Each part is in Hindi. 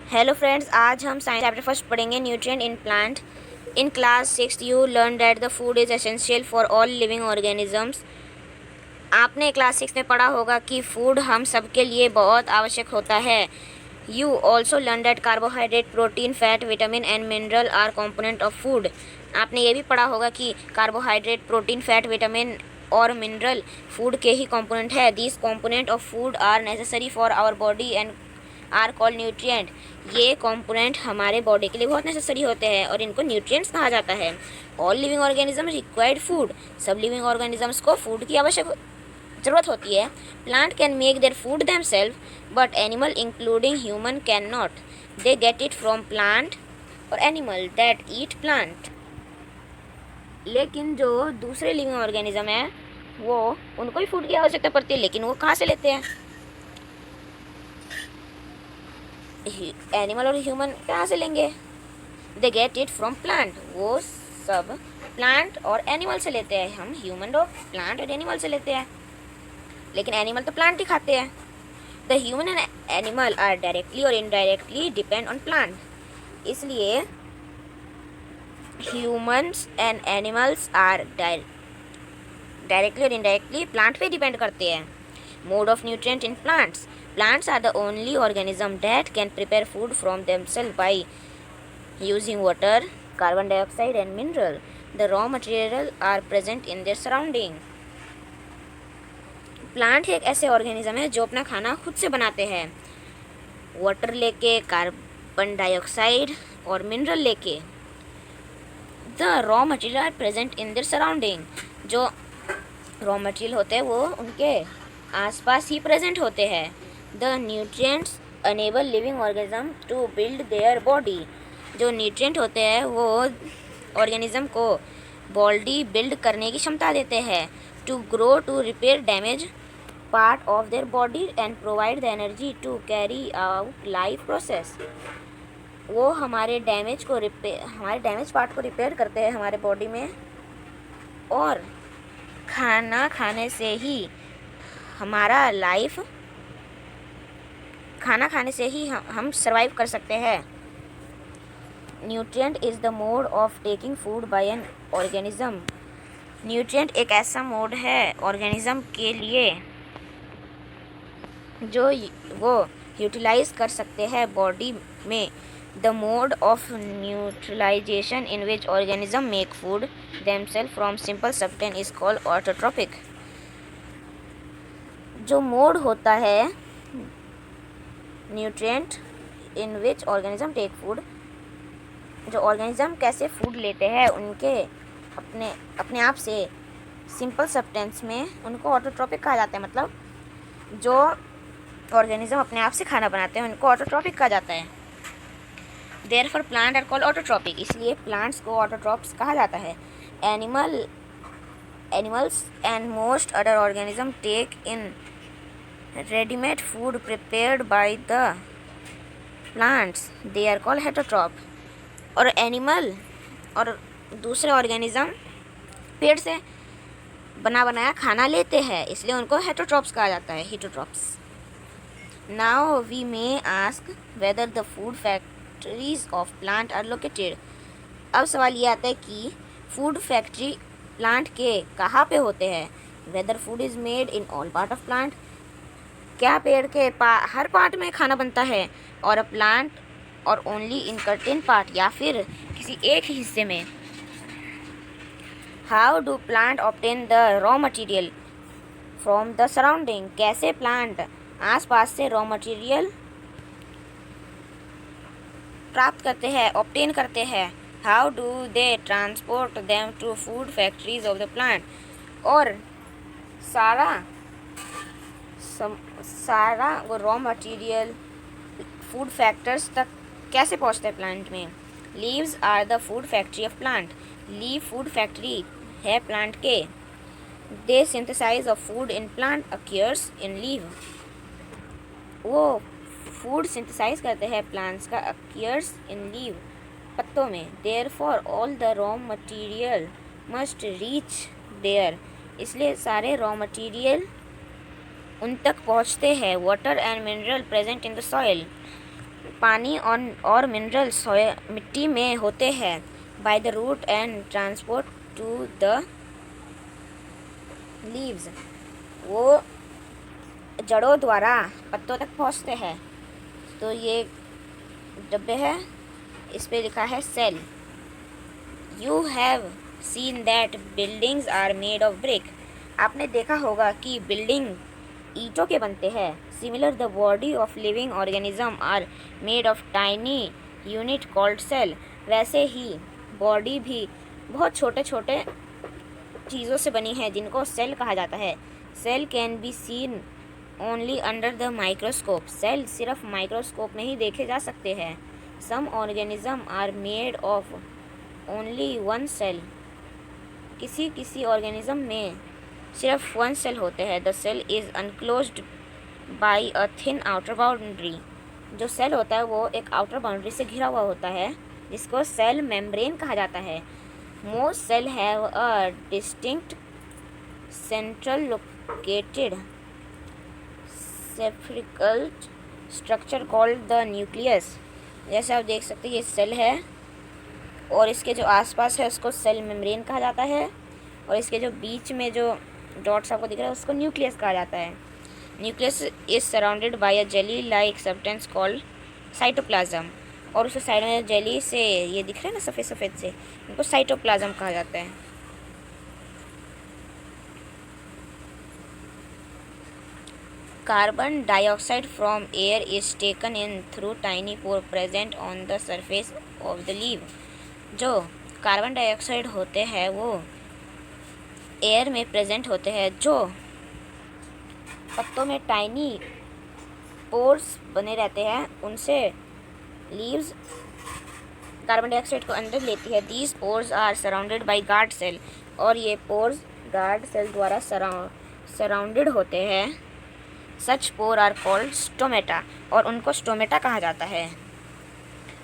हेलो फ्रेंड्स, आज हम साइंस चैप्टर फर्स्ट पढ़ेंगे nutrient in plant. In class 6 you learn that the food is essential for all living organisms. आपने क्लास 6 में पढ़ा होगा कि फूड हम सबके लिए बहुत आवश्यक होता है। You also learn that carbohydrate, protein, fat, vitamin and mineral are component of food. आपने ये भी पढ़ा होगा कि कार्बोहाइड्रेट, प्रोटीन, फैट, विटामिन और मिनरल फूड के ही कॉम्पोनेंट है। These component of food are necessary for our body and are called nutrient. ये कंपोनेंट हमारे बॉडी के लिए बहुत नेसेसरी होते हैं और इनको न्यूट्रिएंट्स कहा जाता है। All living organism required food. सब लिविंग ऑर्गेनिजम्स को फूड की आवश्यक ज़रूरत होती है। Plant can make their food themselves but animal including human can not. They get it from plant और एनिमल दैट ईट प्लांट। लेकिन जो दूसरे लिविंग ऑर्गेनिज्म है वो उनको भी फूड की आवश्यकता पड़ती है, लेकिन वो कहाँ से लेते हैं? एनिमल और ह्यूमन कहाँ से लेंगे? दे गेट इट फ्रॉम प्लांट। वो सब प्लांट और एनिमल से लेते हैं। हम ह्यूमन और प्लांट और एनिमल से लेते हैं, लेकिन एनिमल तो प्लांट ही खाते हैं। The human and animal are directly और इनडायरेक्टली डिपेंड ऑन प्लांट। इसलिए humans and animals are directly और इनडायरेक्टली प्लांट पे डिपेंड करते हैं। Mode of nutrient in plants. Plants are the only organism that can prepare food from themselves by using water, carbon dioxide and mineral. The raw material are present in their surrounding. Plant एक ऐसे ऑर्गेनिज्म है जो अपना खाना खुद से बनाते हैं, वाटर लेके, कार्बन डाइऑक्साइड और मिनरल लेके। The raw material are present in their surrounding. जो रॉ मटेरियल होते हैं वो उनके आसपास ही प्रेजेंट होते हैं। The nutrients enable living organism to build their body. जो न्यूट्रिएंट होते हैं वो ऑर्गेनिज्म को बॉडी बिल्ड करने की क्षमता देते हैं। To grow, to repair damage part of their body and provide the energy to carry out life process. वो हमारे डैमेज पार्ट को रिपेयर करते हैं हमारे बॉडी में, और खाना खाने से ही हम सर्वाइव कर सकते हैं। Nutrient is the mode of taking food by an organism. Nutrient एक ऐसा मोड है ऑर्गेनिज्म के लिए जो वो यूटिलाइज कर सकते हैं बॉडी में। The mode of neutralization in which organism make food themselves from simple substance is called autotrophic. जो मोड होता है nutrient in which organism take food, जो ऑर्गेनिज्म कैसे फूड लेते हैं उनके अपने आप से सिंपल सब्सटेंस में, उनको ऑटोट्रोपिक कहा जाता है। मतलब जो ऑर्गेनिज्म अपने आप से खाना बनाते हैं उनको ऑटोट्रोपिक कहा जाता है। Therefore plant are called autotrophic. इसलिए प्लांट्स को ऑटोट्रोप्स कहा जाता है। Animals and most other organism take in ready-made food prepared by the plants. They are called heterotroph. और एनिमल और दूसरे ऑर्गेनिज्म पेड़ से बनाया खाना लेते हैं, इसलिए उनको हेटरोट्रॉप्स कहा जाता है, heterotrophs. Now we may ask whether the food factories of plant are located. अब सवाल ये आता है कि फूड फैक्ट्री प्लांट के कहाँ पे होते हैं। Whether food is made in all part of plant. क्या पेड़ के हर पार्ट में खाना बनता है, और प्लांट और ओनली इन सर्टेन पार्ट, या फिर किसी एक ही हिस्से में। How do plant obtain the raw material from the surrounding. कैसे प्लांट आसपास से रॉ मटेरियल प्राप्त करते हैं, ऑब्टेन करते हैं। How do they transport them to food factories of the plant. और सारा वो रॉ मटेरियल फूड फैक्टर्स तक कैसे पहुंचता है प्लांट में। Leaves are the food factory of plant. Leave food factory है प्लांट के। They synthesize of food in plant occurs in leave. वो फूड सिंथेसाइज करते हैं प्लांट्स का, अक्यूर्स इन लीव, पत्तों में। Therefore all the raw material must reach there. इसलिए सारे रॉ मटेरियल उन तक पहुँचते हैं। Water and mineral present in the soil. पानी और मिनरल्स मिट्टी में होते हैं by the root and transport to the leaves. वो जड़ों द्वारा पत्तों तक पहुंचते हैं। तो ये डब्बे है, इस पे लिखा है cell. You have seen that buildings are made of brick. आपने देखा होगा कि बिल्डिंग ईंटों के बनते हैं। Similar the body of living organism are made of tiny unit called cell. वैसे ही बॉडी भी बहुत छोटे छोटे चीज़ों से बनी है जिनको सेल कहा जाता है। Cell can be seen only under the microscope. Cell सिर्फ माइक्रोस्कोप में ही देखे जा सकते हैं। Some organism are made of only one cell. किसी किसी ऑर्गेनिज्म में सिर्फ वन सेल होते हैं। The cell is enclosed by a thin outer boundary. जो सेल होता है वो एक आउटर बाउंड्री से घिरा हुआ होता है जिसको सेल मेम्ब्रेन कहा जाता है। Most cell have a distinct central located spherical structure called the nucleus. जैसे आप देख सकते हैं ये सेल है और इसके जो आसपास है उसको सेल मेम्ब्रेन कहा जाता है और इसके जो बीच में जो डॉट्स आपको दिख रहा है उसको न्यूक्लियस कहा जाता है। Nucleus is surrounded by a jelly like substance called cytoplasm. और उसके साइड में जेली से ये दिख रहा है ना सफ़ेद सफ़ेद से, उनको साइटोप्लाज्म कहा जाता है। Carbon dioxide from air is taken in through tiny pore present on the surface of the leave. जो कार्बन डाइऑक्साइड होते हैं वो एयर में प्रेजेंट होते हैं। जो पत्तों में टाइनी पोर्स बने रहते हैं उनसे लीव्स कार्बन डाइऑक्साइड को अंदर लेती है। These pores are surrounded by guard cell. और ये पोर्स गार्ड सेल द्वारा सराउंडेड होते हैं। Such pore are called stomata. और उनको स्टोमेटा कहा जाता है।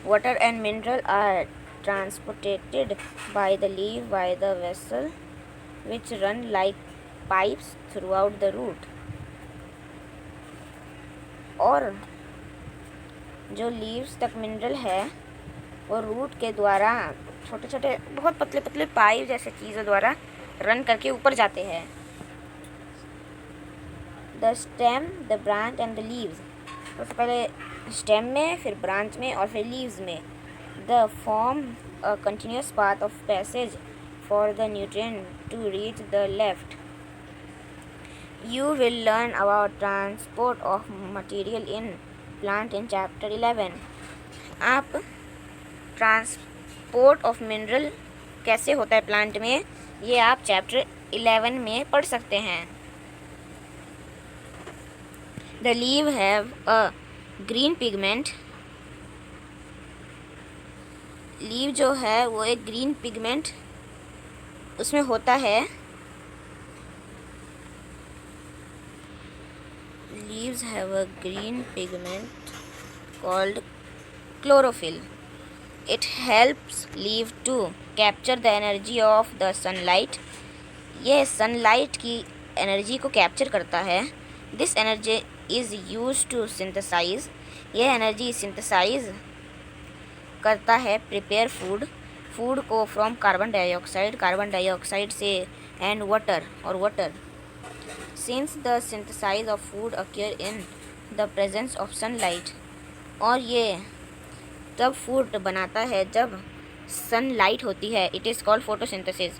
Water and mineral are transported by the leave by the vessel which run like pipes throughout the root। और जो लीव्स तक मिनरल है वो रूट के द्वारा छोटे छोटे बहुत पतले पतले पाइप जैसे चीज़ों द्वारा रन करके ऊपर जाते हैं। The stem, the branch and the leaves. सबसे पहले स्टेम में, फिर ब्रांच में और फिर लीव्स में। The form a continuous path of passage for the nutrient to reach the left। You will learn about transport of material in plant in chapter 11। आप ट्रांसपोर्ट ऑफ मिनरल कैसे होता है प्लांट में ये आप चैप्टर 11 में पढ़ सकते हैं। The leaf have a green pigment। Leave जो है वो एक ग्रीन पिगमेंट उसमें होता है। Leaves have a green pigment called chlorophyll। It helps leaf to capture the energy of the sunlight। ये सनलाइट की एनर्जी को कैप्चर करता है। This energy is used to synthesize। यह एनर्जी सिंथेसाइज करता है प्रिपेयर फूड को फ्रॉम कार्बन डाइऑक्साइड से एंड वाटर और water. Since the synthesize of food occur in the presence of sunlight. और ये तब फूड बनाता है जब सनलाइट होती है। It is called photosynthesis.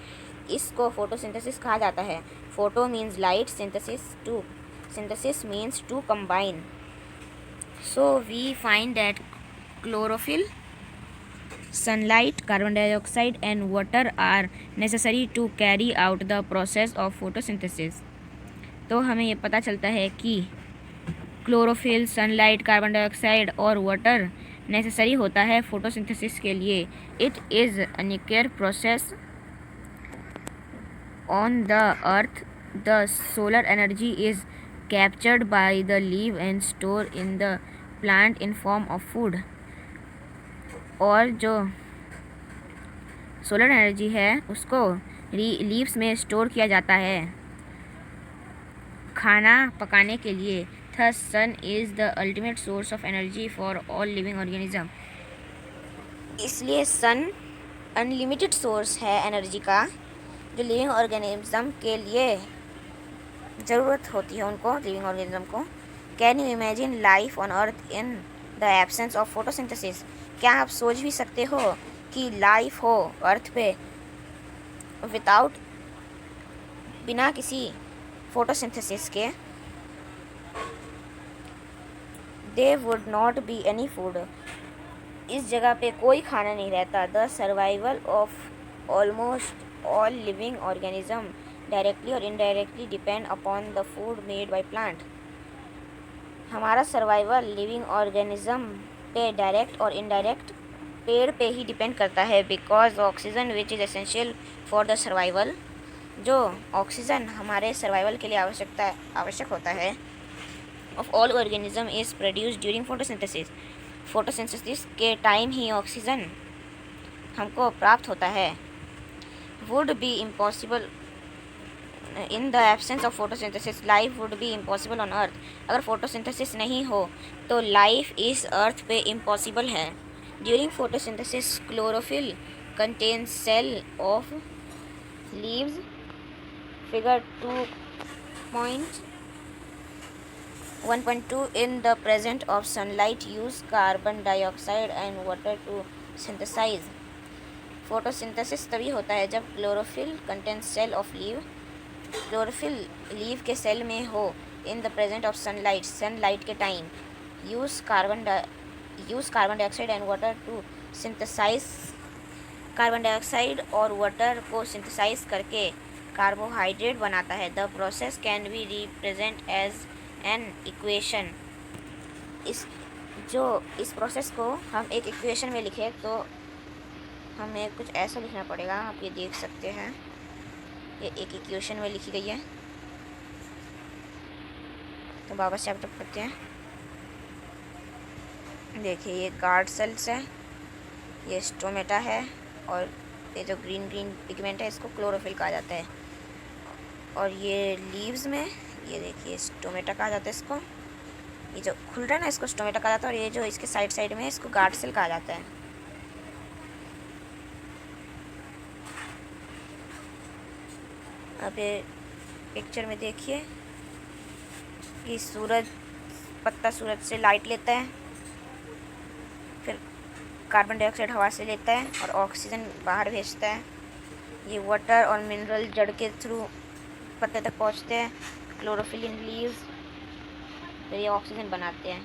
इसको फोटोसिंथेसिस कहा जाता है। Photo means light, synthesis means to combine. So we find that chlorophyll, sunlight, carbon dioxide and water are necessary to carry out the process of photosynthesis। तो हमें ये पता चलता है कि क्लोरोफिल, सनलाइट, कार्बन डाइऑक्साइड और वाटर नेसेसरी होता है फोटोसिंथेसिस के लिए। It is a nuclear process on the earth. The solar energy is captured by the leave and store in the plant in form of food. और जो सोलर एनर्जी है उसको लीव्स में स्टोर किया जाता है खाना पकाने के लिए। Thus, sun is the ultimate source of energy for all living organism. इसलिए सन अनलिमिटेड सोर्स है एनर्जी का जो लिविंग ऑर्गेनिज्म के लिए ज़रूरत होती है उनको, लिविंग ऑर्गेनिज्म को। Can you imagine life on earth in the absence of photosynthesis? क्या आप सोच भी सकते हो कि लाइफ हो अर्थ पे विदाउट, बिना किसी फोटोसिंथेसिस के? They would not be any food, इस जगह पे कोई खाना नहीं रहता। The survival of almost all living organism directly और indirectly depend upon the food made by plant. हमारा सर्वाइवल लिविंग ऑर्गेनिज्म पे डायरेक्ट और इनडायरेक्ट पेड़ पे ही डिपेंड करता है। Because oxygen which is essential for the survival, जो ऑक्सीजन हमारे सर्वाइवल के लिए आवश्यक होता है, of all organism is produce during photosynthesis. Photosynthesis के टाइम ही ऑक्सीजन हमको प्राप्त होता है। Would be impossible in the absence of photosynthesis, life would be impossible on earth. अगर फोटोसिंथेसिस नहीं हो तो लाइफ इस अर्थ पे इम्पॉसिबल है। During photosynthesis chlorophyll contains cell of leaves, figure 1.2 in the presence of sunlight use carbon dioxide and water to synthesize. Photosynthesis तभी होता है जब chlorophyll content cell of leave, chlorophyll leave के सेल में हो, in the present of sunlight, sunlight के time, use carbon dioxide and water to synthesize, carbon dioxide और वाटर को सिंथेसाइज करके कार्बोहाइड्रेट बनाता है। The process can be represent as an equation. इस प्रोसेस को हम एक इक्वेशन में लिखें तो हमें कुछ ऐसा लिखना पड़ेगा। आप ये देख सकते हैं, ये एक इक्वेशन में लिखी गई है। तो वापस चैप्टर पढ़ते हैं। देखिए, ये गार्ड सेल्स है, ये स्टोमेटा है, और ये जो ग्रीन पिगमेंट है इसको क्लोरोफिल कहा जाता है। और ये लीव्स में, ये देखिए स्टोमेटा कहा जाता है इसको, ये जो खुल रहा है ना इसको स्टोमेटा कहा जाता है, और ये जो इसके साइड में इसको गार्ड सेल कहा जाता है। अब ये पिक्चर में देखिए कि पत्ता सूरज से लाइट लेता है, फिर कार्बन डाइऑक्साइड हवा से लेता है और ऑक्सीजन बाहर भेजता है। ये वाटर और मिनरल जड़ के थ्रू पत्ते तक पहुंचते हैं, क्लोरोफिल इन लीव्स, फिर ये ऑक्सीजन बनाते हैं।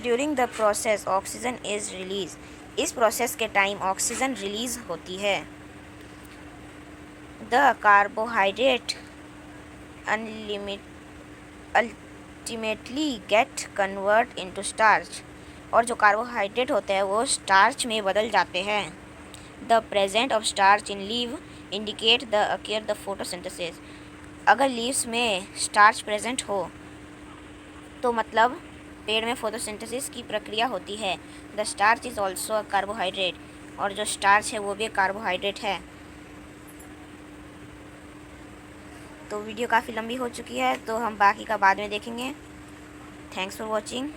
During the process oxygen is release, इस प्रोसेस के टाइम ऑक्सीजन रिलीज होती है। The carbohydrate ultimately gate convert into starch, और जो कार्बोहाइड्रेट होते हैं वो स्टार्च में बदल जाते हैं। The present of starch in leave indicate the occur the photosynthesis, अगर लीव्स में स्टार्च प्रेजेंट हो तो मतलब पेड़ में फोटोसिंथेसिस की प्रक्रिया होती है। The starch is also a carbohydrate, और जो स्टार्च है वो भी कार्बोहाइड्रेट है। तो वीडियो काफ़ी लंबी हो चुकी है, तो हम बाकी का बाद में देखेंगे। Thanks for watching.